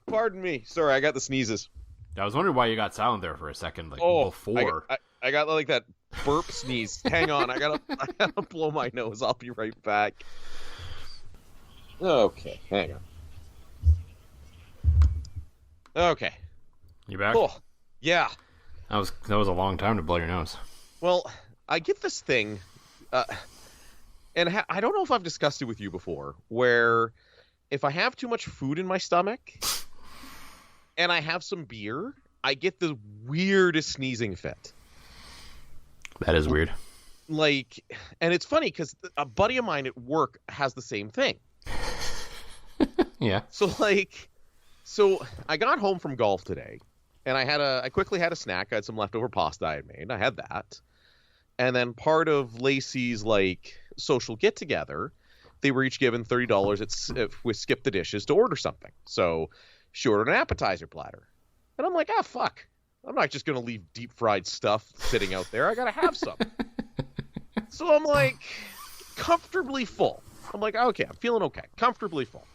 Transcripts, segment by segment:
Pardon me. Sorry, I got the sneezes. I was wondering why you got silent there for a second, before. I got like that burp sneeze. Hang on, I gotta blow my nose. I'll be right back. Okay, hang on. Okay. You back? Cool. Yeah. That was a long time to blow your nose. Well, I get this thing, and I don't know if I've discussed it with you before, where if I have too much food in my stomach and I have some beer, I get the weirdest sneezing fit. That is weird. Like, and it's funny because a buddy of mine at work has the same thing. Yeah. So I got home from golf today, and I quickly had a snack. I had some leftover pasta I had made. I had that. And then part of Lacey's, social get-together, they were each given $30 with Skip the Dishes to order something. So she ordered an appetizer platter. And I'm like, fuck. I'm not just going to leave deep-fried stuff sitting out there. I got to have some. So I'm, comfortably full. I'm like, okay, I'm feeling okay. Comfortably full.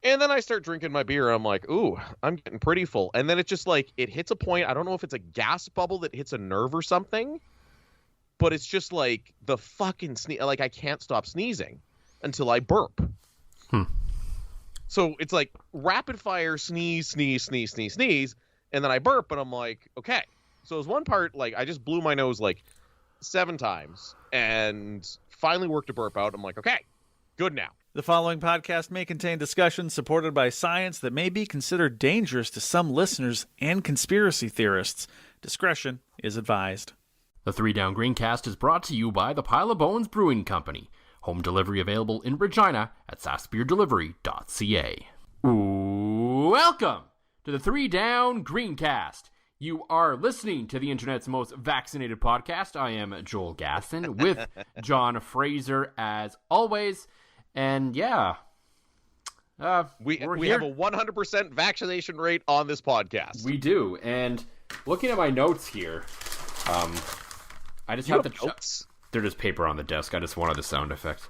And then I start drinking my beer. I'm like, ooh, I'm getting pretty full. And then it's just it hits a point. I don't know if it's a gas bubble that hits a nerve or something. But it's just the fucking sneeze. I can't stop sneezing until I burp. So it's rapid fire sneeze, sneeze, sneeze, sneeze, sneeze. And then I burp and I'm like, okay. So there's one part, I just blew my nose 7 times and finally worked a burp out. I'm like, okay, good now. The following podcast may contain discussions supported by science that may be considered dangerous to some listeners and conspiracy theorists. Discretion is advised. The 3 Down Greencast is brought to you by the Pile of Bones Brewing Company. Home delivery available in Regina at sassbeerdelivery.ca. Welcome to the 3 Down Greencast. You are listening to the internet's most vaccinated podcast. I am Joel Gasson with John Fraser as always. And yeah, we have a 100% vaccination rate on this podcast. We do. And looking at my notes here, I just have the notes. They're just paper on the desk. I just wanted the sound effect.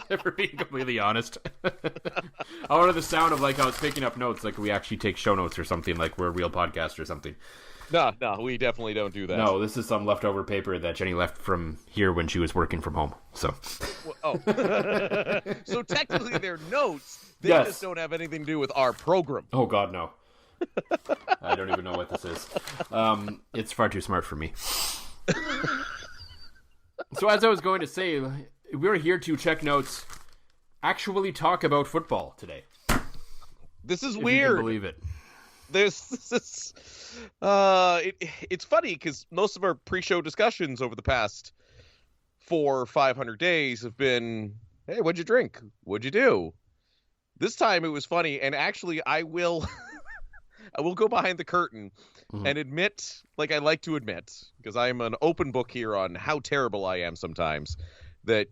If we're being completely honest, I wanted the sound of I was picking up notes, we actually take show notes or something, we're a real podcast or something. No, we definitely don't do that. No, this is some leftover paper that Jenny left from here when she was working from home. So, so technically they're notes. They just don't have anything to do with our program. Oh God, no. I don't even know what this is. It's far too smart for me. So as I was going to say, we're here to check notes, actually talk about football today. This is if weird. You can believe it. It's funny because most of our pre-show discussions over the past 400 or 500 days have been, hey, what'd you drink? What'd you do? This time it was funny, and actually I will go behind the curtain and admit, I like to admit, because I'm an open book here on how terrible I am sometimes, that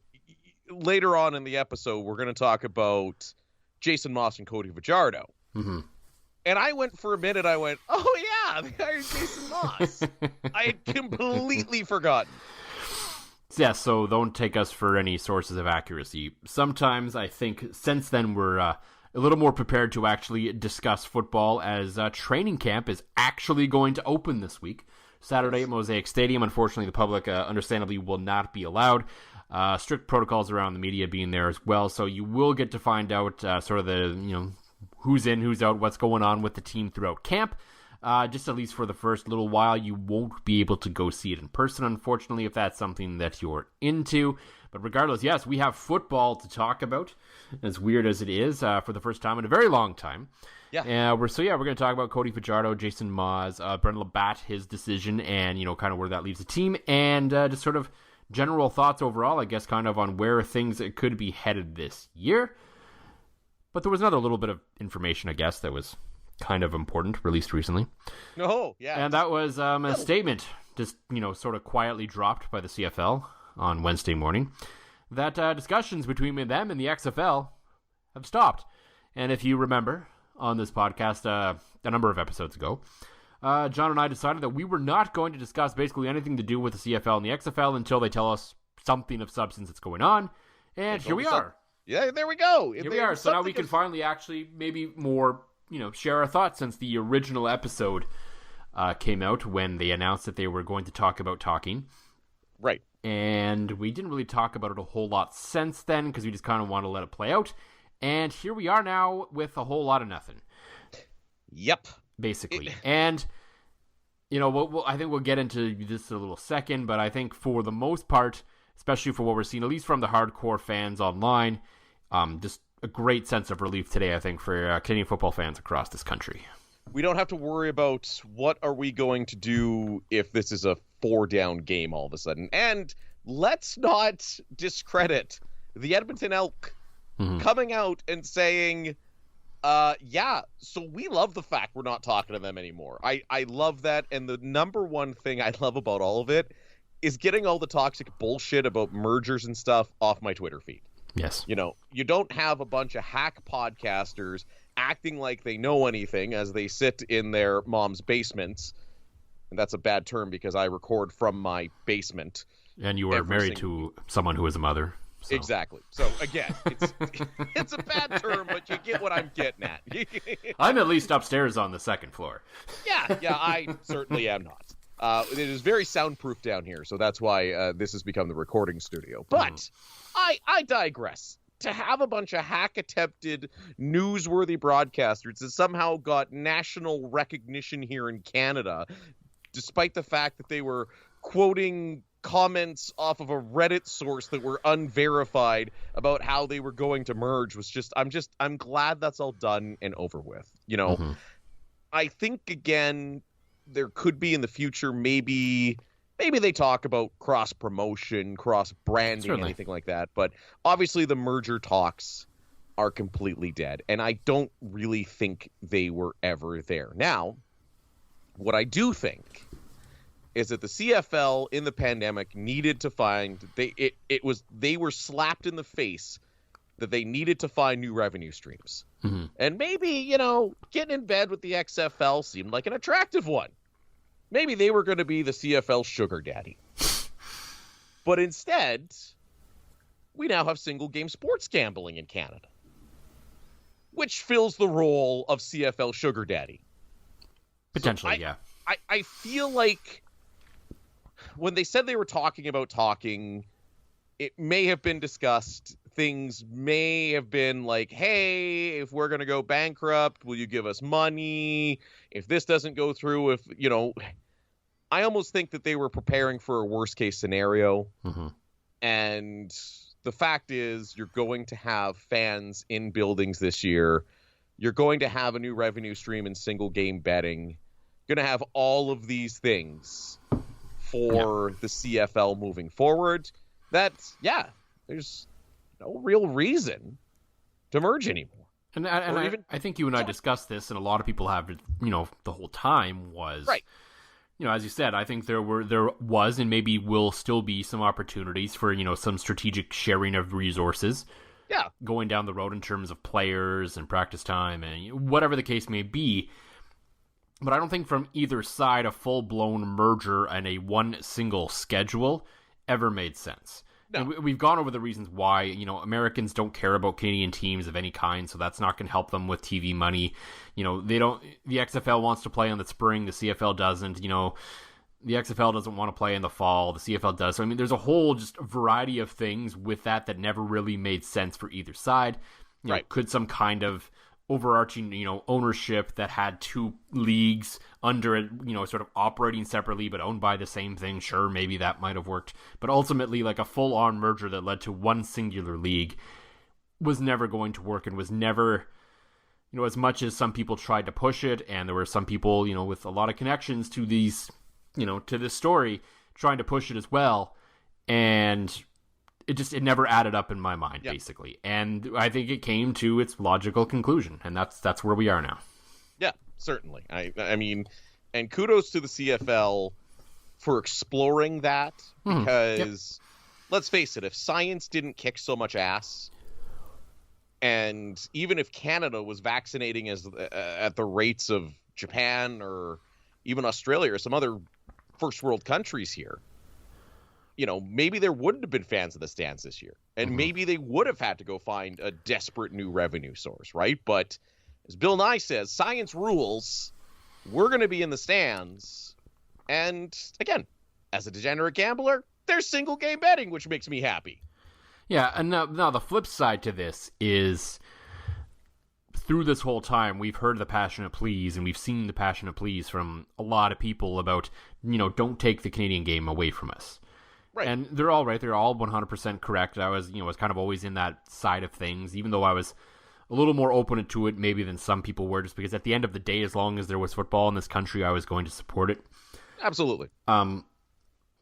later on in the episode we're going to talk about Jason Moss and Cody Fajardo. Mm-hmm. And I went for a minute, oh yeah, they hired Jason Moss. I had completely forgotten. Yeah, so don't take us for any sources of accuracy. Sometimes I think since then we're a little more prepared to actually discuss football, as training camp is actually going to open this week. Saturday at Mosaic Stadium. Unfortunately, the public understandably will not be allowed. Strict protocols around the media being there as well, so you will get to find out sort of the, who's in, who's out, what's going on with the team throughout camp. Just at least for the first little while, you won't be able to go see it in person, unfortunately, if that's something that you're into. But regardless, yes, we have football to talk about, as weird as it is, for the first time in a very long time. Yeah. We're going to talk about Cody Fajardo, Jason Moss, Brendan Labatt, his decision, and, kind of where that leaves the team, and just sort of general thoughts overall, I guess, kind of on where things could be headed this year. But there was another little bit of information, I guess, that was kind of important, released recently. Oh, yeah. And that was a statement just, sort of quietly dropped by the CFL on Wednesday morning that discussions between them and the XFL have stopped. And if you remember on this podcast a number of episodes ago, John and I decided that we were not going to discuss basically anything to do with the CFL and the XFL until they tell us something of substance that's going on. And here we are. Yeah, there we go. Here we are. So now we can finally actually maybe more, share our thoughts, since the original episode came out when they announced that they were going to talk about talking. Right. And we didn't really talk about it a whole lot since then because we just kind of want to let it play out. And here we are now with a whole lot of nothing. Yep. Basically. And, I think we'll get into this in a little second, but I think for the most part, especially for what we're seeing, at least from the hardcore fans online, just a great sense of relief today, I think, for Canadian football fans across this country. We don't have to worry about what are we going to do if this is a 4-down game all of a sudden. And let's not discredit the Edmonton Elk coming out and saying, so we love the fact we're not talking to them anymore. I love that. And the number one thing I love about all of it is getting all the toxic bullshit about mergers and stuff off my Twitter feed. Yes. You don't have a bunch of hack podcasters acting like they know anything as they sit in their mom's basements. And that's a bad term because I record from my basement. And you are married to someone who is a mother. So. Exactly. So again, it's a bad term, but you get what I'm getting at. I'm at least upstairs on the second floor. Yeah, I certainly am not. It is very soundproof down here, so that's why this has become the recording studio. But I digress. To have a bunch of hack-attempted, newsworthy broadcasters that somehow got national recognition here in Canada, despite the fact that they were quoting comments off of a Reddit source that were unverified about how they were going to merge, was I'm glad that's all done and over with. I think, again, there could be in the future maybe they talk about cross-promotion, cross-branding, Certainly. anything like that. But obviously the merger talks are completely dead. And I don't really think they were ever there. Now, what I do think is that the CFL in the pandemic needed to find they were slapped in the face that they needed to find new revenue streams. And maybe, getting in bed with the XFL seemed like an attractive one. Maybe they were going to be the CFL sugar daddy. But instead, we now have single-game sports gambling in Canada, which fills the role of CFL sugar daddy. Potentially, yeah. I feel like when they said they were talking about talking, it may have been discussed. Things may have been like, hey, if we're going to go bankrupt, will you give us money? If this doesn't go through, I almost think that they were preparing for a worst case scenario. And the fact is, you're going to have fans in buildings this year. You're going to have a new revenue stream in single game betting. You're going to have all of these things for the CFL moving forward. There's no real reason to merge anymore. And I think you and I discussed this, and a lot of people have, the whole time was, right. As you said, I think there was and maybe will still be some opportunities for, some strategic sharing of resources. Yeah. Going down the road in terms of players and practice time and whatever the case may be. But I don't think from either side a full-blown merger and a one single schedule ever made sense. No. And we've gone over the reasons why, Americans don't care about Canadian teams of any kind, so that's not going to help them with TV money. The XFL wants to play in the spring, the CFL doesn't. The XFL doesn't want to play in the fall, the CFL does. So, there's a whole just variety of things with that never really made sense for either side. Right. Could some kind of overarching, ownership that had two leagues under it, sort of operating separately but owned by the same thing. Sure, maybe that might have worked. But ultimately, like a full-on merger that led to one singular league was never going to work and was never, as much as some people tried to push it, and there were some people, with a lot of connections to these, to this story, trying to push it as well. And it never added up in my mind, basically. And I think it came to its logical conclusion, and that's where we are now. Yeah, certainly. I mean, and kudos to the CFL for exploring that, because let's face it, if science didn't kick so much ass, and even if Canada was vaccinating at the rates of Japan or even Australia or some other first world countries here, maybe there wouldn't have been fans in the stands this year. And maybe they would have had to go find a desperate new revenue source, right? But as Bill Nye says, science rules. We're going to be in the stands. And again, as a degenerate gambler, there's single game betting, which makes me happy. Yeah, and now the flip side to this is, through this whole time, we've heard the passionate pleas, and we've seen the passionate pleas from a lot of people about, don't take the Canadian game away from us. Right. And they're all right. They're all 100% correct. I was kind of always in that side of things, even though I was a little more open to it maybe than some people were, just because at the end of the day, as long as there was football in this country, I was going to support it. Absolutely.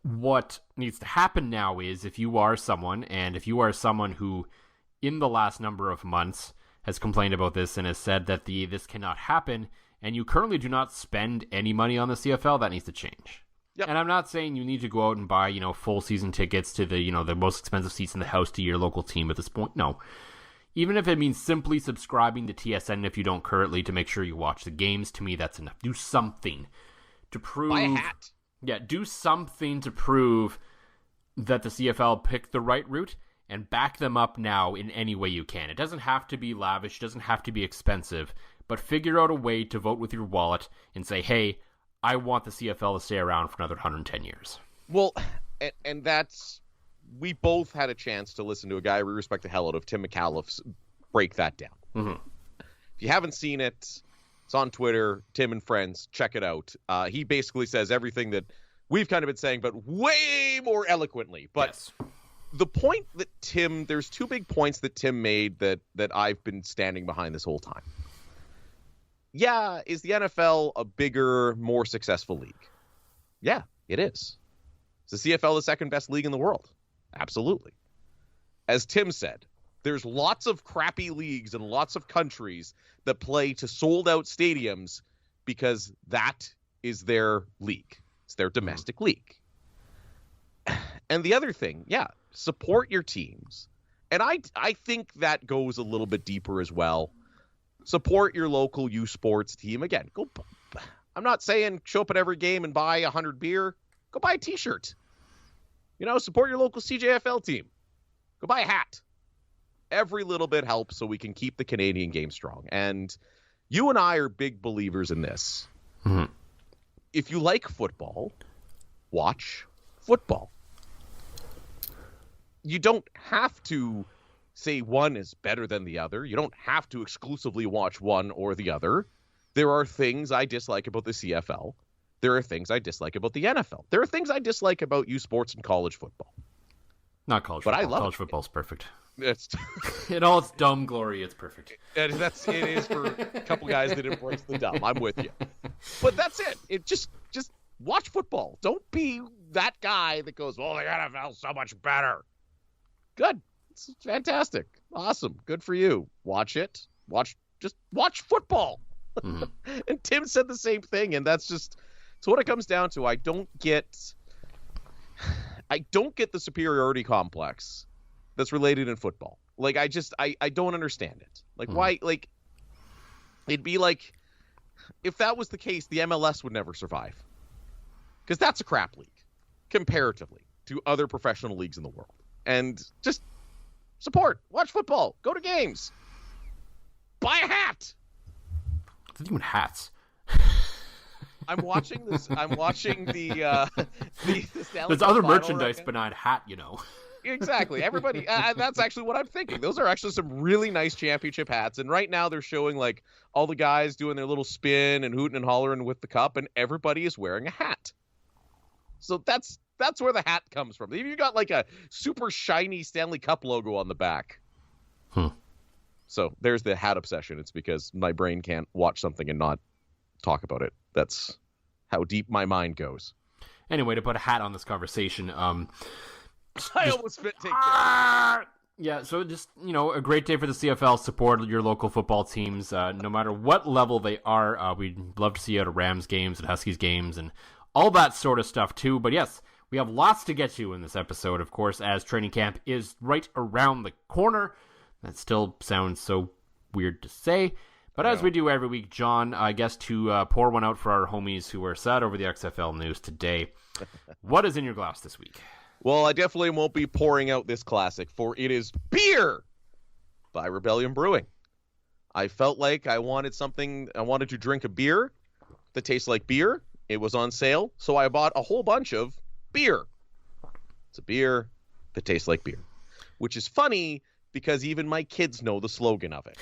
What needs to happen now is, if you are someone who, in the last number of months, has complained about this and has said that this cannot happen, and you currently do not spend any money on the CFL, that needs to change. Yep. And I'm not saying you need to go out and buy, full season tickets to the most expensive seats in the house to your local team at this point. No. Even if it means simply subscribing to TSN if you don't currently, to make sure you watch the games, to me that's enough. Do something to prove... Buy a hat. Yeah, do something to prove that the CFL picked the right route, and back them up now in any way you can. It doesn't have to be lavish, it doesn't have to be expensive, but figure out a way to vote with your wallet and say, hey, I want the CFL to stay around for another 110 years. Well, and that's... We both had a chance to listen to a guy we respect the hell out of, Tim McAuliffe's, break that down. Mm-hmm. If you haven't seen it, it's on Twitter, Tim and Friends, check it out. He basically says everything that we've kind of been saying, but way more eloquently. But yes. The point that there's two big points that Tim made that I've been standing behind this whole time. Yeah, is the NFL a bigger, more successful league? Yeah, it is. Is the CFL the second best league in the world? Absolutely. As Tim said, there's lots of crappy leagues and lots of countries that play to sold-out stadiums because that is their league. It's their domestic league. And the other thing, yeah, support your teams. And I think that goes a little bit deeper as well. Support your local U Sports team. Again, I'm not saying show up at every game and buy 100 beer. Go buy a T-shirt. Support your local CJFL team. Go buy a hat. Every little bit helps so we can keep the Canadian game strong. And you and I are big believers in this. Mm-hmm. If you like football, watch football. You don't have to say one is better than the other. You don't have to exclusively watch one or the other. There are things I dislike about the CFL. There are things I dislike about the NFL. There are things I dislike about U Sports and college football. Not college football. I love college football's perfect. It's in all its dumb glory, it's perfect. And it is for a couple guys that embrace the dumb. I'm with you. But that's it. It just watch football. Don't be that guy that goes, "Oh, the NFL's so much better." Good. It's fantastic. Awesome. Good for you. Watch it. Just watch football. Mm-hmm. And Tim said the same thing, and that's what it comes down to. I don't get the superiority complex that's related in football. Like, I don't understand it. Like, why? Like, it'd be like, if that was the case, the MLS would never survive. Because that's a crap league, comparatively to other professional leagues in the world. And just support, watch football, go to games, buy a hat. It's even hats. I'm watching this. I'm watching the There's other merchandise behind hat, Exactly. Everybody. That's actually what I'm thinking. Those are actually some really nice championship hats. And right now they're showing like all the guys doing their little spin and hooting and hollering with the cup, and everybody is wearing a hat. So that's where the hat comes from. You got like a super shiny Stanley Cup logo on the back. So there's the hat obsession. It's because my brain can't watch something and not talk about it. That's how deep my mind goes. Anyway, to put a hat on this conversation, I almost take care. Yeah, so just, a great day for the CFL. Support your local football teams, no matter what level they are. We'd love to see you at Rams games and Huskies games and all that sort of stuff too. But yes, we have lots to get to in this episode, of course, as training camp is right around the corner. That still sounds so weird to say. But as we do every week, John, I guess to pour one out for our homies who are sad over the XFL news today, what is in your glass this week? Well, I definitely won't be pouring out this classic, for it is Beer by Rebellion Brewing. I felt like I wanted to drink a beer that tastes like beer. It was on sale, so I bought a whole bunch of beer. It's a beer that tastes like beer, which is funny because even my kids know the slogan of it.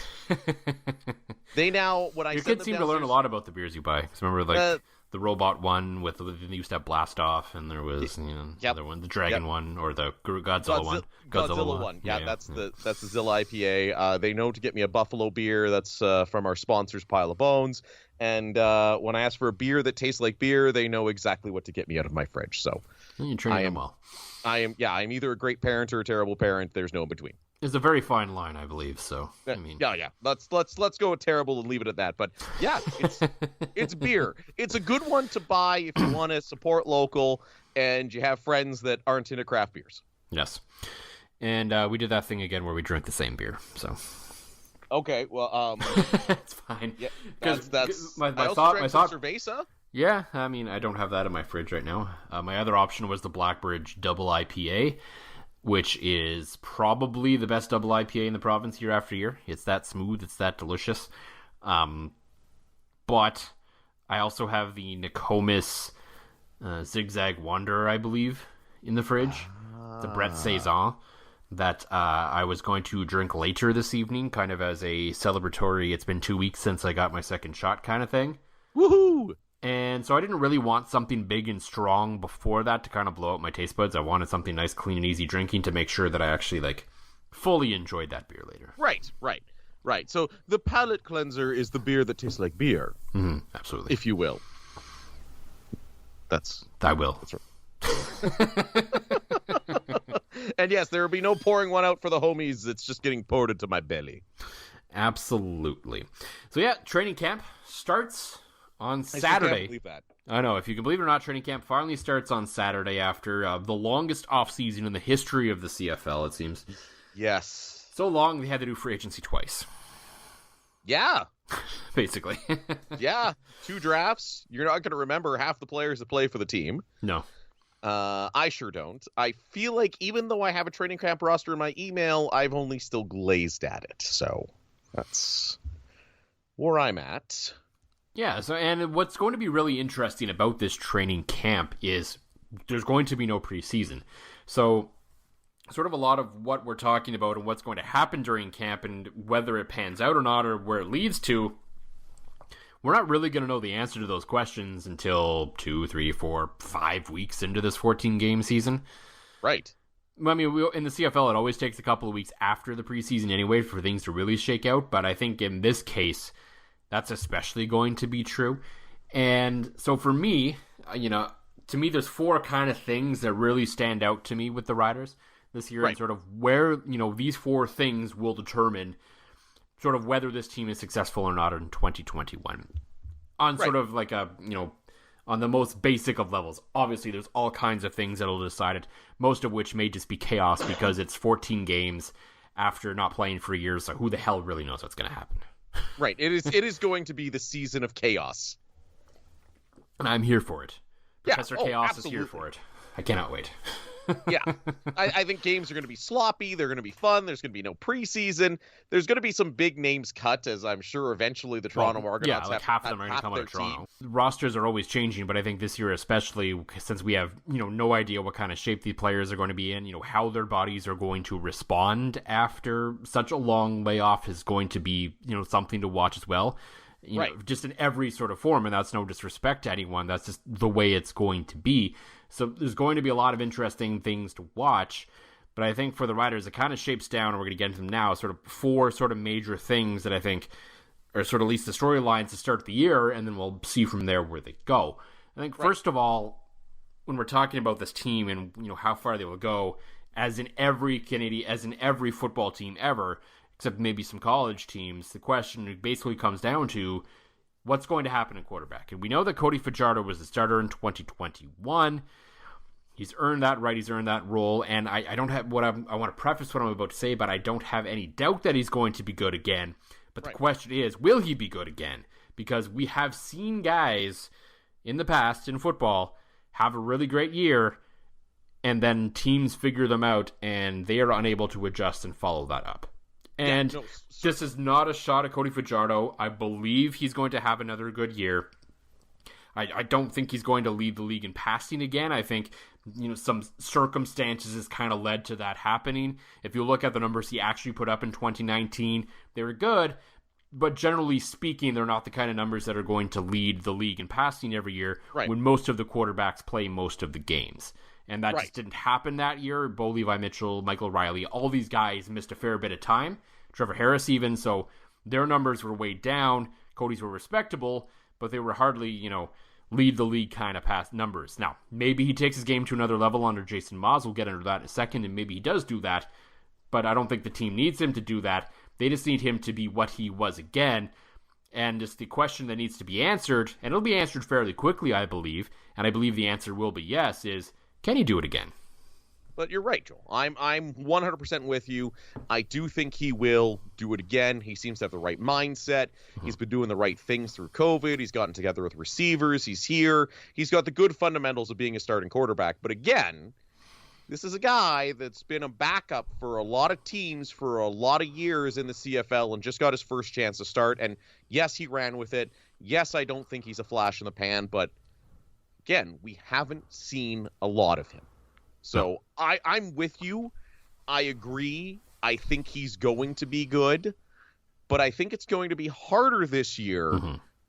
They now, when I Your kids seem to learn a lot about the beers you buy. Because remember, like, the robot one with the used to have Blast Off, and there was other one, the Dragon one, or the Godzilla one. Godzilla one. Yeah, that's the Zilla IPA. They know to get me a Buffalo beer. That's from our sponsors, Pile of Bones. And when I ask for a beer that tastes like beer, they know exactly what to get me out of my fridge. So you train them well. I'm either a great parent or a terrible parent. There's no in between. It's a very fine line, I believe. So I mean, yeah. Let's go with terrible and leave it at that. But yeah, it's beer. It's a good one to buy if you want to support local and you have friends that aren't into craft beers. Yes, and we did that thing again where we drank the same beer. So okay, well, it's fine. Yeah, that's my I also thought. drank some Cerveza. Yeah, I mean, I don't have that in my fridge right now. My other option was the Blackbridge Double IPA, which is probably the best double IPA in the province year after year. It's that smooth. It's that delicious. But I also have the Nokomis Zigzag Wanderer, I believe, in the fridge. The Brett Saison that I was going to drink later this evening, kind of as a celebratory, it's been 2 weeks since I got my second shot kind of thing. Woohoo! And so I didn't really want something big and strong before that to kind of blow out my taste buds. I wanted something nice, clean, and easy drinking to make sure that I actually, like, fully enjoyed that beer later. Right. So the palate cleanser is the beer that tastes like beer. Mm-hmm, absolutely. If you will. I will. That's right. And yes, there will be no pouring one out for the homies. It's just getting poured into my belly. Absolutely. So yeah, training camp starts on Saturday. I can't believe that. I know. If you can believe it or not, training camp finally starts on Saturday after the longest offseason in the history of the CFL, it seems. Yes. So long they had to do free agency twice. Yeah. Basically. Yeah. 2 drafts. You're not going to remember half the players that play for the team. No. I sure don't. I feel like even though I have a training camp roster in my email, I've only still glazed at it. So that's where I'm at. Yeah, so and what's going to be really interesting about this training camp is there's going to be no preseason. So sort of a lot of what we're talking about and what's going to happen during camp and whether it pans out or not or where it leads to, we're not really going to know the answer to those questions until 2, 3, 4, 5 weeks into this 14-game season. Right. I mean, in the CFL, it always takes a couple of weeks after the preseason anyway for things to really shake out. But I think in this case, that's especially going to be true. And so for me, to me, there's 4 kind of things that really stand out to me with the Riders this year. Right. And sort of where, these 4 things will determine sort of whether this team is successful or not in 2021. On sort of like a, on the most basic of levels. Obviously, there's all kinds of things that will decide it, most of which may just be chaos because it's 14 games after not playing for a year, so who the hell really knows what's going to happen? Right. It is going to be the season of chaos. And I'm here for it. Yeah. Professor Chaos is here for it. I cannot wait. Yeah. I think games are going to be sloppy. They're going to be fun. There's going to be no preseason. There's going to be some big names cut, as I'm sure eventually the Toronto Argonauts have half of them are going to come out of Toronto. Rosters are always changing, but I think this year especially, since we have no idea what kind of shape the players are going to be in, how their bodies are going to respond after such a long layoff is going to be something to watch as well. Just in every sort of form, and that's no disrespect to anyone. That's just the way it's going to be. So there's going to be a lot of interesting things to watch. But I think for the Riders, it kind of shapes down, and we're going to get into them now, sort of 4 sort of major things that I think are sort of at least the storylines to start the year, and then we'll see from there where they go. I think, first of all, when we're talking about this team and how far they will go, as in every football team ever, except maybe some college teams, the question basically comes down to what's going to happen in quarterback. And we know that Cody Fajardo was the starter in 2021. He's earned that right. He's earned that role. And I don't have I want to preface what I'm about to say, but I don't have any doubt that he's going to be good again. But the question is, will he be good again? Because we have seen guys in the past in football have a really great year and then teams figure them out, and they are unable to adjust and follow that up. And this is not a shot at Cody Fajardo. I believe he's going to have another good year. I don't think he's going to lead the league in passing again. I think some circumstances has kind of led to that happening. If you look at the numbers he actually put up in 2019, they were good, but generally speaking, they're not the kind of numbers that are going to lead the league in passing every year when most of the quarterbacks play most of the games. And that just didn't happen that year. Bo Levi Mitchell, Michael Riley, all these guys missed a fair bit of time. Trevor Harris even, so their numbers were way down. Cody's were respectable, but they were hardly, lead the league kind of past numbers. Now, maybe he takes his game to another level under Jason Maas. We'll get into that in a second, and maybe he does do that, but I don't think the team needs him to do that. They just need him to be what he was again, and it's the question that needs to be answered, and it'll be answered fairly quickly, I believe, and I believe the answer will be yes, is can he do it again? But you're right, Joel. I'm 100% with you. I do think he will do it again. He seems to have the right mindset. He's been doing the right things through COVID. He's gotten together with receivers. He's here. He's got the good fundamentals of being a starting quarterback. But again, this is a guy that's been a backup for a lot of teams for a lot of years in the CFL and just got his first chance to start. And yes, he ran with it. Yes, I don't think he's a flash in the pan, but again, we haven't seen a lot of him. So I'm with you. I agree. I think he's going to be good, but I think it's going to be harder this year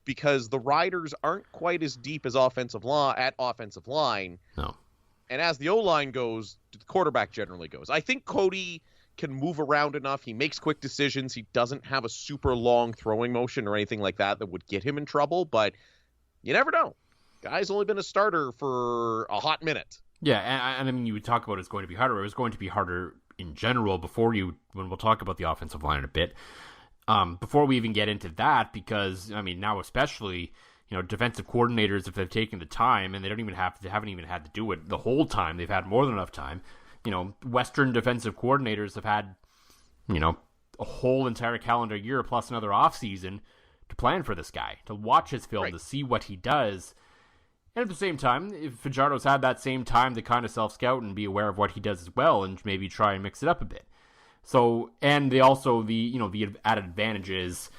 because the Riders aren't quite as deep as offensive line. No. And as the O-line goes, the quarterback generally goes. I think Cody can move around enough. He makes quick decisions. He doesn't have a super long throwing motion or anything like that would get him in trouble, but you never know. Guy's only been a starter for a hot minute. Yeah, and I mean, you would talk about it's going to be harder. It was going to be harder in general when we'll talk about the offensive line in a bit. Before we even get into that, because, I mean, now especially, defensive coordinators, if they've taken the time, and they haven't even had to do it the whole time, they've had more than enough time. Western defensive coordinators have had, a whole entire calendar year plus another offseason to plan for this guy, to watch his film, to see what he does. And at the same time, if Fajardo's had that same time to kind of self-scout and be aware of what he does as well and maybe try and mix it up a bit. So, and they also, the added advantage is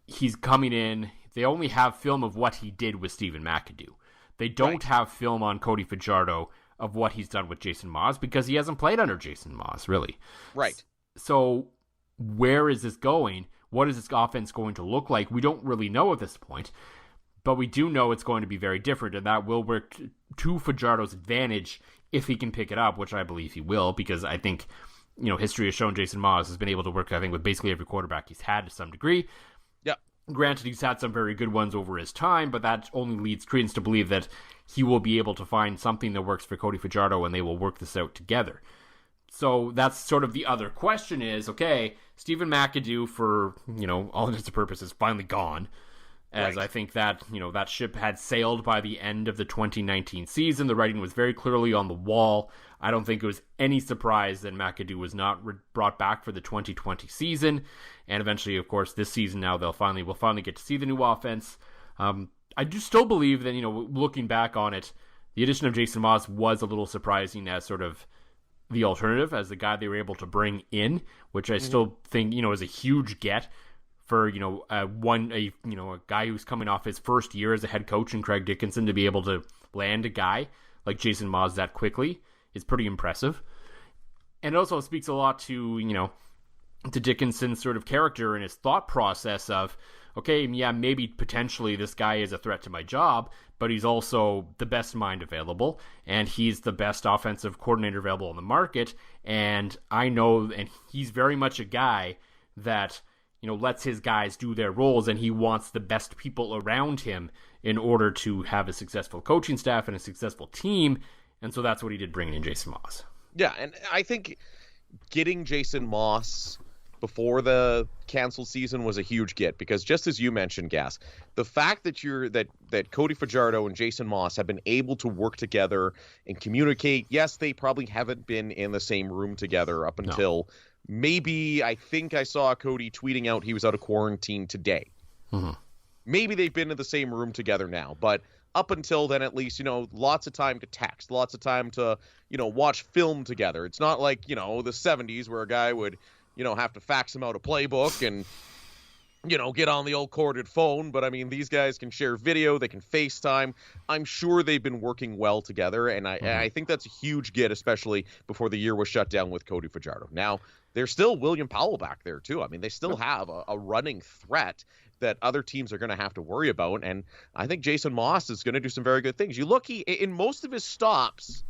he's coming in, they only have film of what he did with Stephen McAdoo. They don't have film on Cody Fajardo of what he's done with Jason Maas because he hasn't played under Jason Maas, really. Right. So, where is this going? What is this offense going to look like? We don't really know at this point. But we do know it's going to be very different, and that will work to Fajardo's advantage if he can pick it up, which I believe he will, because I think, history has shown Jason Maas has been able to work, I think, with basically every quarterback he's had to some degree. Yeah. Granted, he's had some very good ones over his time, but that only leads credence to believe that he will be able to find something that works for Cody Fajardo, and they will work this out together. So that's sort of the other question is, okay, Stephen McAdoo, for, all intents and purposes, finally gone. As I think that, that ship had sailed by the end of the 2019 season. The writing was very clearly on the wall. I don't think it was any surprise that McAdoo was not brought back for the 2020 season. And eventually, of course, this season now we'll finally get to see the new offense. I do still believe that, looking back on it, the addition of Jason Maas was a little surprising as sort of the alternative, as the guy they were able to bring in, which I still think, is a huge get. For a guy who's coming off his first year as a head coach in Craig Dickinson to be able to land a guy like Jason Maas that quickly is pretty impressive, and it also speaks a lot to to Dickinson's sort of character and his thought process of, okay, yeah, maybe potentially this guy is a threat to my job, but he's also the best mind available, and he's the best offensive coordinator available on the market, and I know, and he's very much a guy that lets his guys do their roles, and he wants the best people around him in order to have a successful coaching staff and a successful team, and so that's what he did bringing in Jason Maas. Yeah, and I think getting Jason Maas before the canceled season was a huge get, because just as you mentioned, Gas, the fact that that Cody Fajardo and Jason Maas have been able to work together and communicate, yes, they probably haven't been in the same room together up until... Maybe, I think I saw Cody tweeting out he was out of quarantine today. Maybe they've been in the same room together now, but up until then, at least, lots of time to text, lots of time to, watch film together. It's not like, the 70s where a guy would, have to fax him out a playbook and, get on the old corded phone. But I mean, these guys can share video, they can FaceTime. I'm sure they've been working well together, and I think that's a huge get, especially before the year was shut down with Cody Fajardo. Now, there's still William Powell back there too. I mean, they still have a running threat that other teams are going to have to worry about, and I think Jason Moss is going to do some very good things. You look, in most of his stops,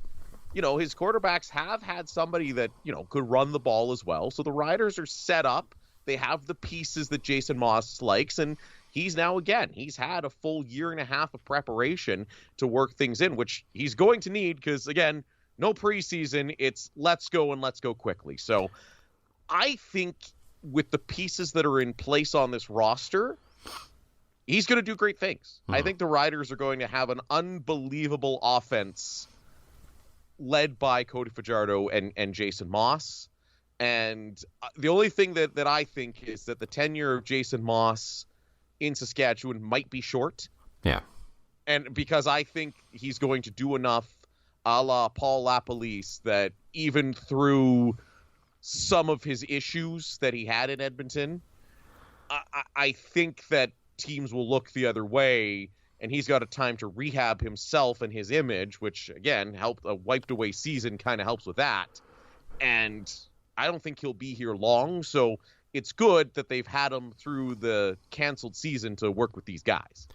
his quarterbacks have had somebody that, could run the ball as well. So the Riders are set up. They have the pieces that Jason Moss likes, and he's had a full year and a half of preparation to work things in, which he's going to need because, again, no preseason. It's let's go and let's go quickly. So I think with the pieces that are in place on this roster, he's going to do great things. I think the Riders are going to have an unbelievable offense led by Cody Fajardo and Jason Moss. And the only thing that I think is that the tenure of Jason Moss in Saskatchewan might be short. Yeah. And because I think he's going to do enough a la Paul LaPolice that even through some of his issues that he had in Edmonton, I think that teams will look the other way, and he's got a time to rehab himself and his image, which, again, a wiped away season kind of helps with that. And I don't think he'll be here long, so it's good that they've had him through the canceled season to work with these guys.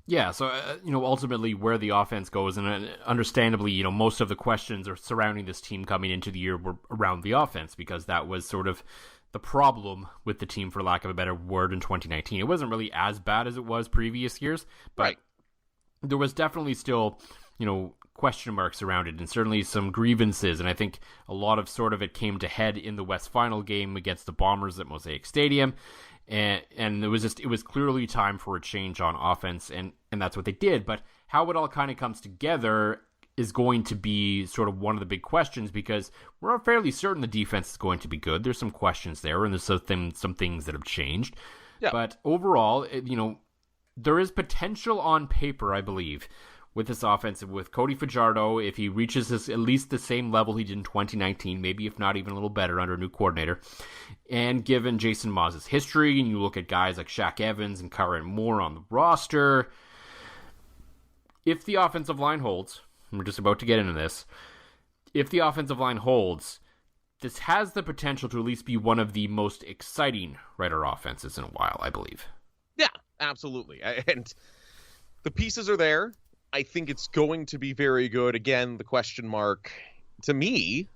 Yeah, so, ultimately where the offense goes, and understandably, most of the questions are surrounding this team coming into the year were around the offense, because that was sort of the problem with the team, for lack of a better word, in 2019. It wasn't really as bad as it was previous years, but there was definitely still, question marks around it, and certainly some grievances, and I think a lot of sort of it came to head in the West Final game against the Bombers at Mosaic Stadium, and it was clearly time for a change on offense, and that's what they did. But how it all kind of comes together is going to be sort of one of the big questions, because we're fairly certain the defense is going to be good. There's some questions there, and there's some things that have changed. Yeah. But overall, there is potential on paper, I believe, with this offense, with Cody Fajardo, if he reaches at least the same level he did in 2019, maybe if not even a little better under a new coordinator, and given Jason Moss's history, and you look at guys like Shaq Evans and Kyron Moore on the roster, if the offensive line holds, we're just about to get into this, if the offensive line holds, this has the potential to at least be one of the most exciting Rider offenses in a while, I believe. Yeah, absolutely. And the pieces are there. I think it's going to be very good. Again, the question mark, to me,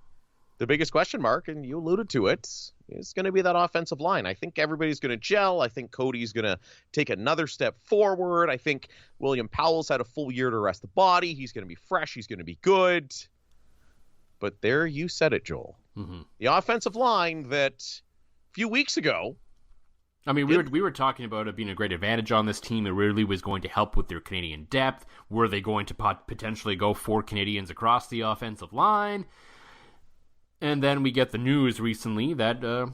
the biggest question mark, and you alluded to it, is going to be that offensive line. I think everybody's going to gel. I think Cody's going to take another step forward. I think William Powell's had a full year to rest the body. He's going to be fresh. He's going to be good. But there you said it, Joel. Mm-hmm. The offensive line that a few weeks ago, I mean, we were talking about it being a great advantage on this team. It really was going to help with their Canadian depth. Were they going to potentially go 4 Canadians across the offensive line? And then we get the news recently that the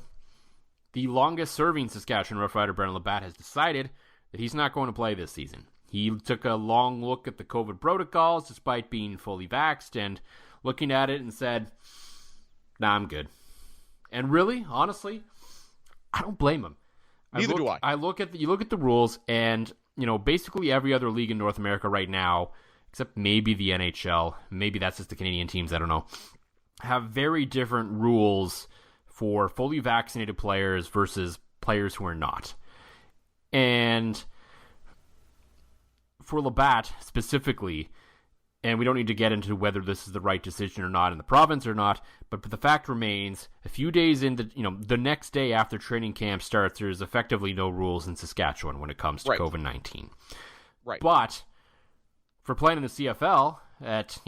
longest-serving Saskatchewan Roughrider, Brendan Labatt, has decided that he's not going to play this season. He took a long look at the COVID protocols, despite being fully vaxxed, and looking at it and said, nah, I'm good. And really, honestly, I don't blame him. Neither do I. You look at the rules, and basically every other league in North America right now, except maybe the NHL, maybe that's just the Canadian teams, I don't know, have very different rules for fully vaccinated players versus players who are not. And for Labatt specifically, and we don't need to get into whether this is the right decision or not in the province or not, but the fact remains, a few days into, the next day after training camp starts, there's effectively no rules in Saskatchewan when it comes to COVID-19. Right. But for playing in the CFL at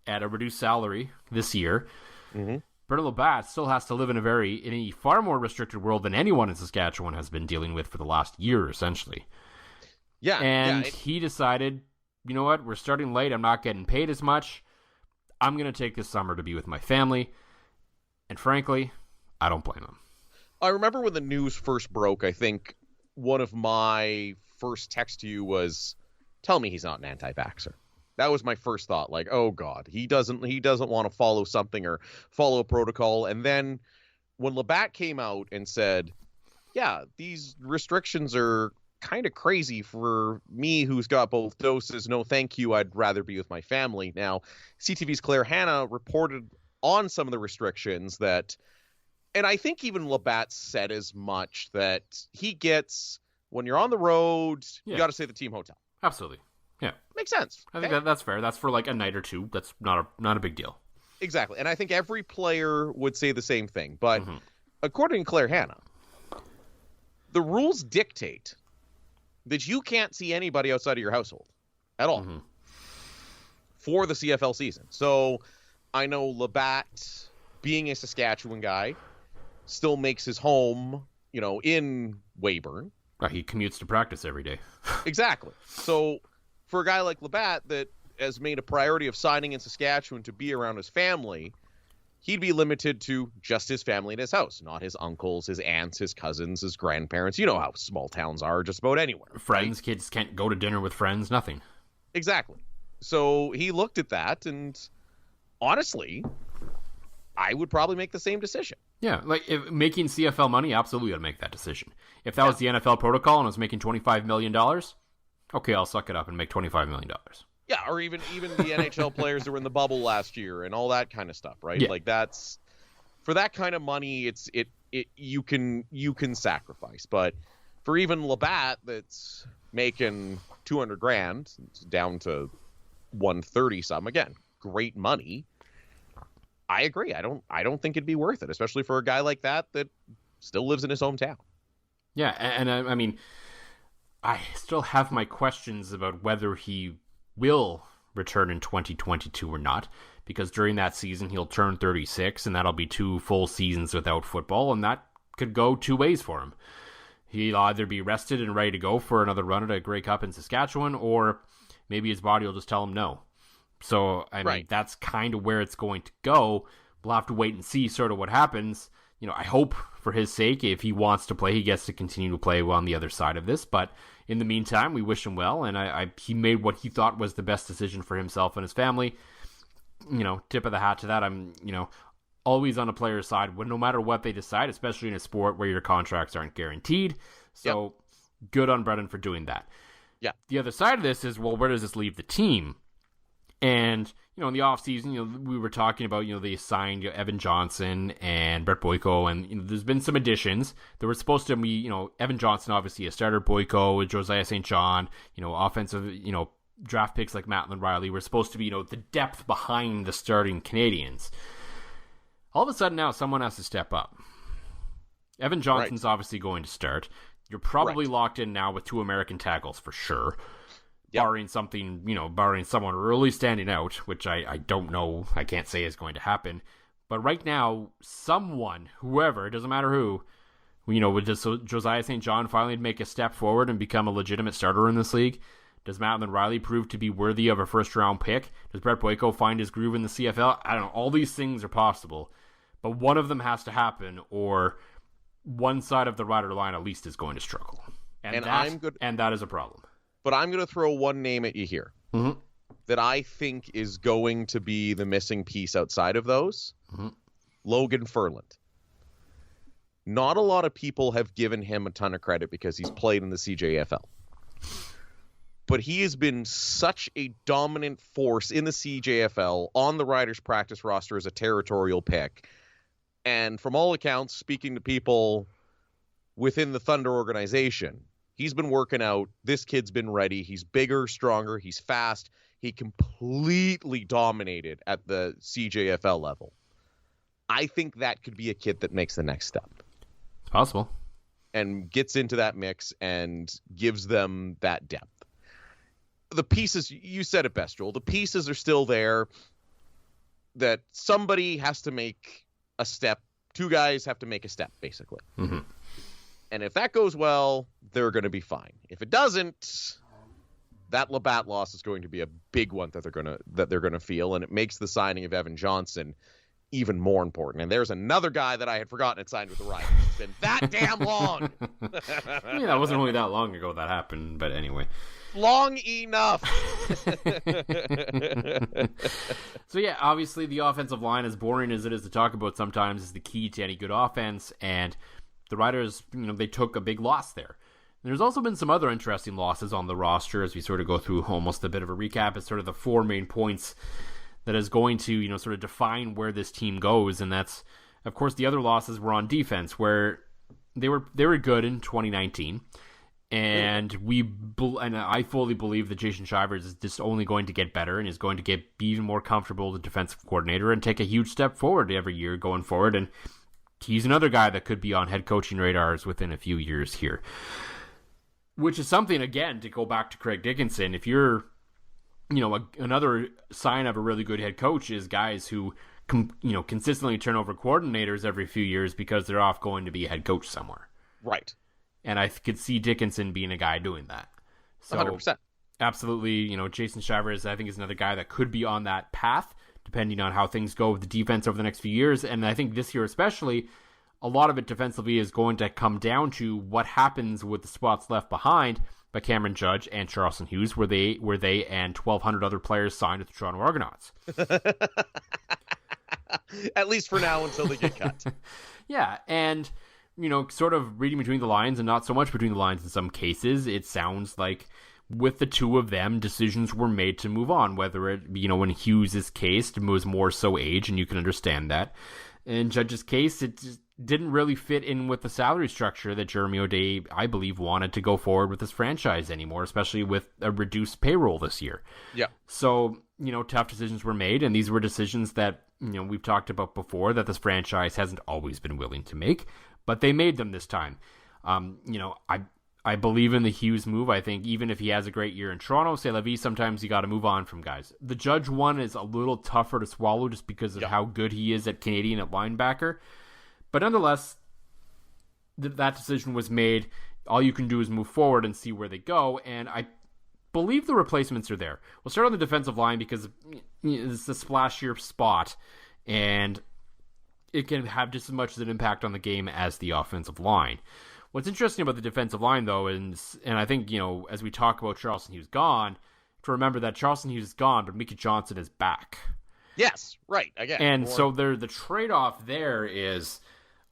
a reduced salary this year, mm-hmm. Brendan Labatt still has to live in a far more restricted world than anyone in Saskatchewan has been dealing with for the last year, essentially. Yeah. And he decided, you know what, we're starting late, I'm not getting paid as much, I'm going to take this summer to be with my family, and frankly, I don't blame him. I remember when the news first broke, I think one of my first texts to you was, tell me he's not an anti-vaxxer. That was my first thought. Like, oh God, he doesn't want to follow something or follow a protocol. And then when Labatt came out and said, yeah, these restrictions are kind of crazy for me who's got both doses. No, thank you. I'd rather be with my family. Now, CTV's Claire Hanna reported on some of the restrictions that, and I think even Labatt said as much, that he gets, when you're on the road, you got to stay at the team hotel. Absolutely. Yeah. Makes sense. I think that's fair. That's for like a night or two. That's not a big deal. Exactly. And I think every player would say the same thing. But according to Claire Hanna, the rules dictate that you can't see anybody outside of your household at all for the CFL season. So I know Labatt, being a Saskatchewan guy, still makes his home, in Weyburn. He commutes to practice every day. Exactly. So for a guy like Labatt that has made a priority of signing in Saskatchewan to be around his family, he'd be limited to just his family in his house, not his uncles, his aunts, his cousins, his grandparents. You know how small towns are just about anywhere. Friends, right? Kids can't go to dinner with friends, nothing. Exactly. So he looked at that, and honestly, I would probably make the same decision. Yeah, like if making CFL money, absolutely I'd make that decision. If that was the NFL protocol and I was making $25 million, okay, I'll suck it up and make $25 million. Yeah, or even the NHL players that were in the bubble last year and all that kind of stuff, right? Yeah. Like that's, for that kind of money, you can sacrifice. But for even Labatt that's making $200,000 down to 130 some, again, great money. I agree. I don't think it'd be worth it, especially for a guy like that still lives in his hometown. Yeah, and I mean, I still have my questions about whether he will return in 2022 or not, because during that season he'll turn 36, and that'll be 2 full seasons without football, and that could go 2 ways for him. He'll either be rested and ready to go for another run at a Grey Cup in Saskatchewan, or maybe his body will just tell him no. So, I mean, that's kind of where it's going to go. We'll have to wait and see sort of what happens. I hope for his sake, if he wants to play, he gets to continue to play on the other side of this. But in the meantime, we wish him well, and he made what he thought was the best decision for himself and his family. Tip of the hat to that. I'm, always on a player's side, no matter what they decide, especially in a sport where your contracts aren't guaranteed. So good on Brennan for doing that. Yeah. The other side of this is, well, where does this leave the team? And, in the offseason, we were talking about, they signed Evan Johnson and Brett Boyko, and there's been some additions. There were supposed to be, Evan Johnson, obviously a starter, Boyko, Josiah St. John, offensive, draft picks like Matlin Riley were supposed to be, the depth behind the starting Canadians. All of a sudden now someone has to step up. Evan Johnson's obviously going to start. You're probably locked in now with 2 American tackles for sure. Barring something, barring someone really standing out, which I don't know, I can't say is going to happen. But right now, someone, whoever, it doesn't matter who, would Josiah St. John finally make a step forward and become a legitimate starter in this league? Does Matlin Riley prove to be worthy of a first-round pick? Does Brett Boyko find his groove in the CFL? I don't know. All these things are possible. But one of them has to happen, or one side of the rider line at least is going to struggle. And that is a problem. But I'm going to throw one name at you here that I think is going to be the missing piece outside of those. Logan Ferland. Not a lot of people have given him a ton of credit because he's played in the CJFL. But he has been such a dominant force in the CJFL on the Riders practice roster as a territorial pick. And from all accounts, speaking to people within the Thunder organization, he's been working out. This kid's been ready. He's bigger, stronger. He's fast. He completely dominated at the CJFL level. I think that could be a kid that makes the next step. It's possible. And gets into that mix and gives them that depth. The pieces, you said it best, Joel. The pieces are still there that somebody has to make a step. 2 guys have to make a step, basically. And if that goes well, they're going to be fine. If it doesn't, that Labatt loss is going to be a big one that they're going to feel, and it makes the signing of Evan Johnson even more important. And there's another guy that I had forgotten had signed with the Riders. It's been that damn long. Yeah, that wasn't really that long ago that happened, but anyway. Long enough. So yeah, obviously the offensive line, as boring as it is to talk about sometimes, is the key to any good offense, and the Riders, they took a big loss there. There's also been some other interesting losses on the roster as we sort of go through almost a bit of a recap. It's sort of the four main points that is going to, sort of define where this team goes, and that's, of course, the other losses were on defense, where they were good in 2019, and I fully believe that Jason Shivers is just only going to get better and is going to be even more comfortable as a defensive coordinator and take a huge step forward every year going forward, and he's another guy that could be on head coaching radars within a few years here. Which is something, again, to go back to Craig Dickinson, if you're, another sign of a really good head coach is guys who, consistently turn over coordinators every few years because they're off going to be a head coach somewhere. Right. And I could see Dickinson being a guy doing that. So 100%. Absolutely, Jason Shivers, I think, is another guy that could be on that path, depending on how things go with the defense over the next few years. And I think this year especially, a lot of it defensively is going to come down to what happens with the spots left behind by Cameron Judge and Charleston Hughes, where they and 1,200 other players signed with the Toronto Argonauts. At least for now, until they get cut. Yeah, and, sort of reading between the lines, and not so much between the lines in some cases, it sounds like with the two of them, decisions were made to move on, whether it, in Hughes' case, it was more so age, and you can understand that. In Judge's case, it just didn't really fit in with the salary structure that Jeremy O'Day, I believe, wanted to go forward with this franchise anymore, especially with a reduced payroll this year. Yeah. So, tough decisions were made, and these were decisions that, we've talked about before that this franchise hasn't always been willing to make, but they made them this time. I believe in the Hughes move. I think even if he has a great year in Toronto, c'est la vie, sometimes you got to move on from guys. The Judge one is a little tougher to swallow just because of how good he is at Canadian at linebacker. But nonetheless, that decision was made. All you can do is move forward and see where they go. And I believe the replacements are there. We'll start on the defensive line because it's a splashier spot. And it can have just as much as an impact on the game as the offensive line. What's interesting about the defensive line, though, is, and I think, as we talk about Charleston Hughes gone, to remember that Charleston Hughes is gone, but Mika Johnson is back. Yes, right. Again, and so the trade-off there is,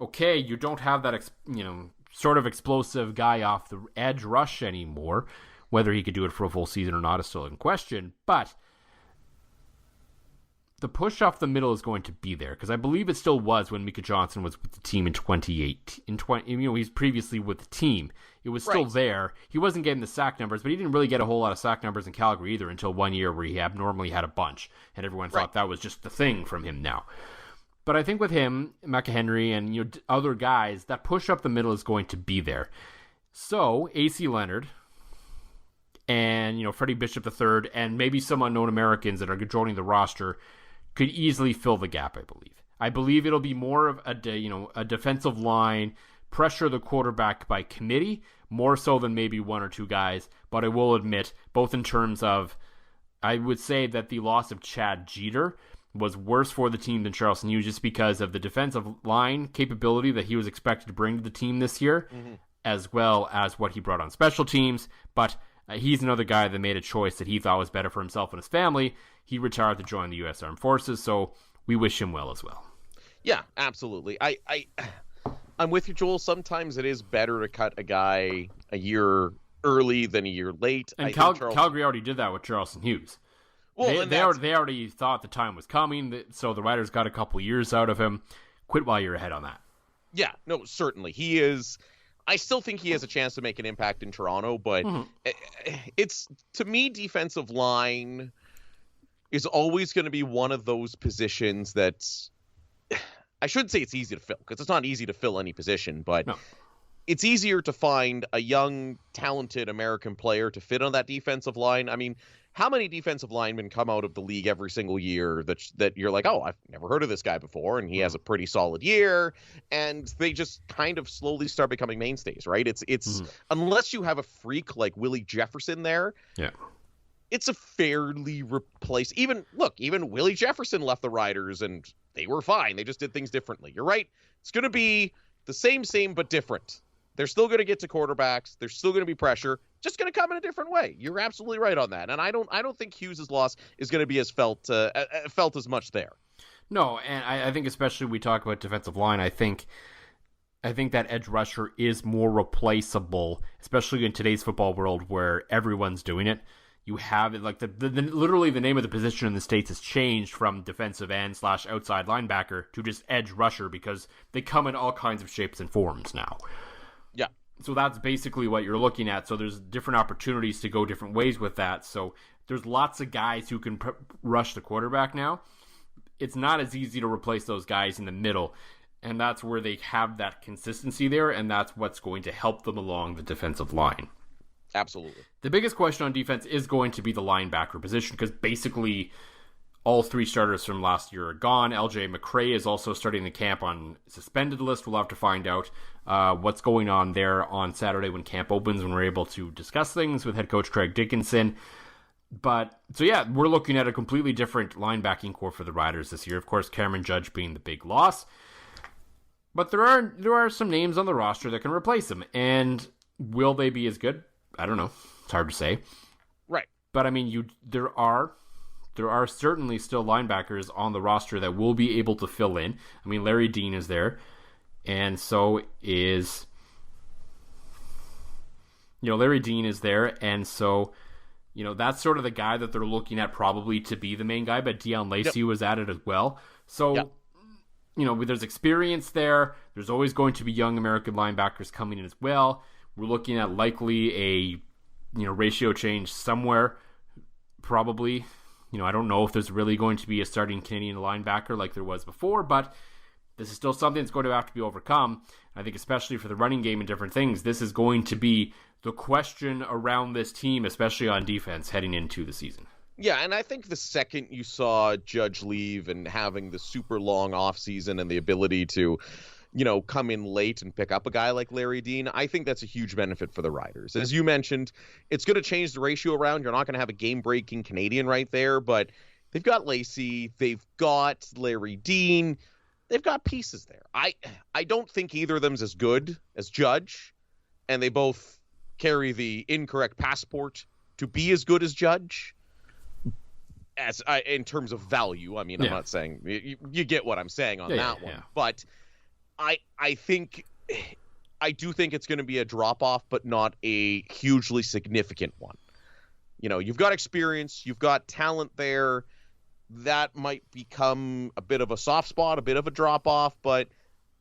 okay, you don't have that, sort of explosive guy off the edge rush anymore. Whether he could do it for a full season or not is still in question, but the push off the middle is going to be there, because I believe it still was when Mika Johnson was with the team in 28. He's previously with the team. It was still there. He wasn't getting the sack numbers, but he didn't really get a whole lot of sack numbers in Calgary either until 1 year where he abnormally had a bunch, and everyone thought that was just the thing from him now. But I think with him, Micah Henry, and other guys, that push up the middle is going to be there. So AC Leonard and Freddie Bishop III and maybe some unknown Americans that are joining the roster could easily fill the gap, I believe. I believe it'll be more of a defensive line, pressure the quarterback by committee, more so than maybe one or two guys. But I will admit, both in terms of, I would say that the loss of Chad Jeter was worse for the team than Charleston Hughes just because of the defensive line capability that he was expected to bring to the team this year, as well as what he brought on special teams. But he's another guy that made a choice that he thought was better for himself and his family. He retired to join the U.S. Armed Forces, so we wish him well as well. Yeah, absolutely. I'm with you, Joel. Sometimes it is better to cut a guy a year early than a year late. And Calgary already did that with Charleston Hughes. Well, they already thought the time was coming, so the Riders got a couple years out of him. Quit while you're ahead on that. Yeah, no, certainly. He is... I still think he has a chance to make an impact in Toronto, but it's, to me, defensive line is always going to be one of those positions that's, I shouldn't say it's easy to fill, because it's not easy to fill any position, but it's easier to find a young, talented American player to fit on that defensive line. I mean, how many defensive linemen come out of the league every single year that you're like, oh, I've never heard of this guy before, and he has a pretty solid year, and they just kind of slowly start becoming mainstays, right? It's unless you have a freak like Willie Jefferson there, it's a fairly even Willie Jefferson left the Riders and They were fine. They just did things differently. You're right. It's going to be the same, but different. They're still going to get to quarterbacks. There's still going to be pressure. Just going to come in a different way. You're absolutely right on that. And I don't think Hughes' loss is going to be as felt as much there. No, and I think especially we talk about defensive line, I think that edge rusher is more replaceable, especially in today's football world where everyone's doing it. You have it like literally the name of the position in the States has changed from defensive end / outside linebacker to just edge rusher because they come in all kinds of shapes and forms now. Yeah. So that's basically what you're looking at. So there's different opportunities to go different ways with that. So there's lots of guys who can rush the quarterback now. It's not as easy to replace those guys in the middle. And that's where they have that consistency there, and that's what's going to help them along the defensive line. Absolutely. The biggest question on defense is going to be the linebacker position, because basically all 3 starters from last year are gone. LJ McCray is also starting the camp on suspended list. We'll have to find out what's going on there on Saturday when camp opens, when we're able to discuss things with head coach Craig Dickinson. But, so yeah, we're looking at a completely different linebacking core for the Riders this year. Of course, Cameron Judge being the big loss. But there are some names on the roster that can replace him. And will they be as good? I don't know. It's hard to say. Right. But I mean, there are certainly still linebackers on the roster that will be able to fill in. I mean, Larry Dean is there. And so is Larry Dean is there. And so, that's sort of the guy that they're looking at probably to be the main guy. But Deion Lacey was added as well. So, there's experience there. There's always going to be young American linebackers coming in as well. We're looking at likely a, ratio change somewhere, probably. I don't know if there's really going to be a starting Canadian linebacker like there was before, but this is still something that's going to have to be overcome. I think especially for the running game and different things, this is going to be the question around this team, especially on defense heading into the season. Yeah, and I think the second you saw Judge leave and having the super long offseason and the ability to, come in late and pick up a guy like Larry Dean, I think that's a huge benefit for the Riders. As you mentioned, it's going to change the ratio around. You're not going to have a game-breaking Canadian right there, but they've got Lacey, they've got Larry Dean, they've got pieces there. I don't think either of them's as good as Judge, and they both carry the incorrect passport to be as good as Judge. In terms of value, I mean, I'm not saying you get what I'm saying on that one, but I do think it's going to be a drop off, but not a hugely significant one. You've got experience, you've got talent there. That might become a bit of a soft spot, a bit of a drop off, but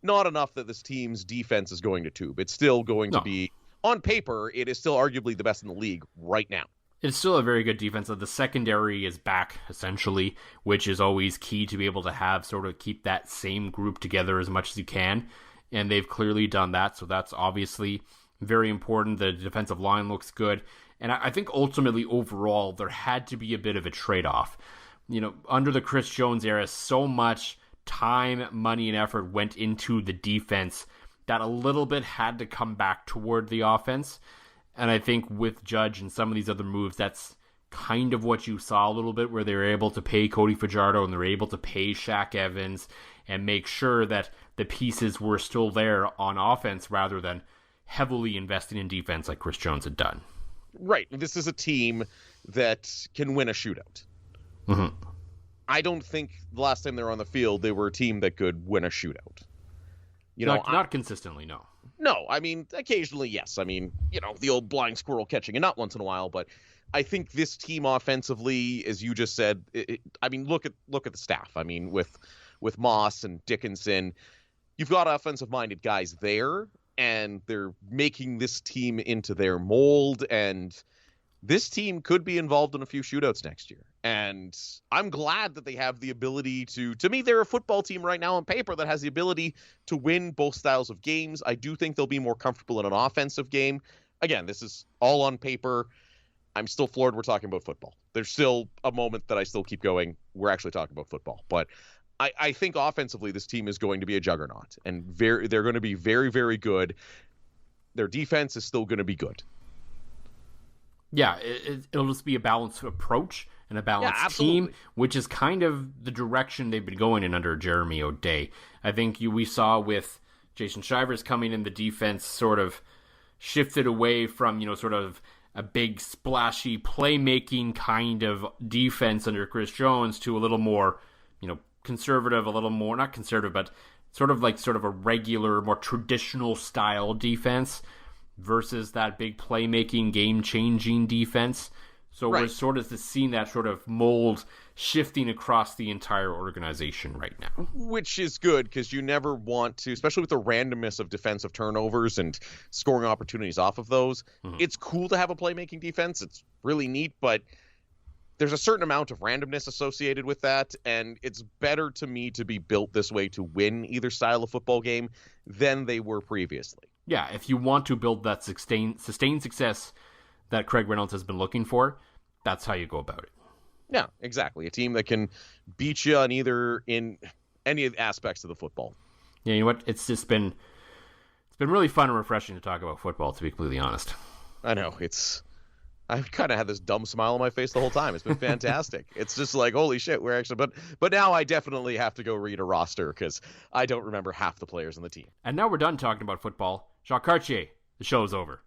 not enough that this team's defense is going to tube. It's still going to be, on paper, it is still arguably the best in the league right now. It's still a very good defense. The secondary is back, essentially, which is always key to be able to have sort of keep that same group together as much as you can. And they've clearly done that, so that's obviously very important. The defensive line looks good. And I think ultimately, overall, there had to be a bit of a trade-off. Under the Chris Jones era, so much time, money, and effort went into the defense that a little bit had to come back toward the offense. And I think with Judge and some of these other moves, that's kind of what you saw a little bit, where they were able to pay Cody Fajardo and they were able to pay Shaq Evans and make sure that the pieces were still there on offense rather than heavily investing in defense like Chris Jones had done. Right. This is a team that can win a shootout. Mm-hmm. I don't think the last time they were on the field, they were a team that could win a shootout. Not consistently, no. No, I mean, occasionally, yes. I mean, the old blind squirrel catching a nut once in a while, but I think this team offensively, as you just said, look at the staff. I mean, with Moss and Dickinson, you've got offensive-minded guys there, and they're making this team into their mold, and this team could be involved in a few shootouts next year. And I'm glad that they have the ability to me, they're a football team right now on paper that has the ability to win both styles of games. I do think they'll be more comfortable in an offensive game. Again, this is all on paper. I'm still floored we're talking about football. There's still a moment that I still keep going, we're actually talking about football. But I think offensively this team is going to be a juggernaut. And they're going to be very, very good. Their defense is still going to be good. Yeah, it'll just be a balanced approach and a balanced team, which is kind of the direction they've been going in under Jeremy O'Day. I think we saw with Jason Shivers coming in, the defense sort of shifted away from, sort of a big splashy playmaking kind of defense under Chris Jones to a little more, conservative, a little more, not conservative, but sort of a regular, more traditional style defense versus that big playmaking, game-changing defense. So We're sort of seeing that sort of mold shifting across the entire organization right now. Which is good, because you never want to, especially with the randomness of defensive turnovers and scoring opportunities off of those, it's cool to have a playmaking defense. It's really neat, but there's a certain amount of randomness associated with that, and it's better to me to be built this way to win either style of football game than they were previously. Yeah, if you want to build that sustained success that Craig Reynolds has been looking for, that's how you go about it. Yeah, exactly. A team that can beat you in any aspects of the football. Yeah, you know what? It's been really fun and refreshing to talk about football, to be completely honest. I know. I've kind of had this dumb smile on my face the whole time. It's been fantastic. It's just like, holy shit, we're actually... But now I definitely have to go read a roster because I don't remember half the players on the team. And now we're done talking about football. Jacques Cartier, the show's over.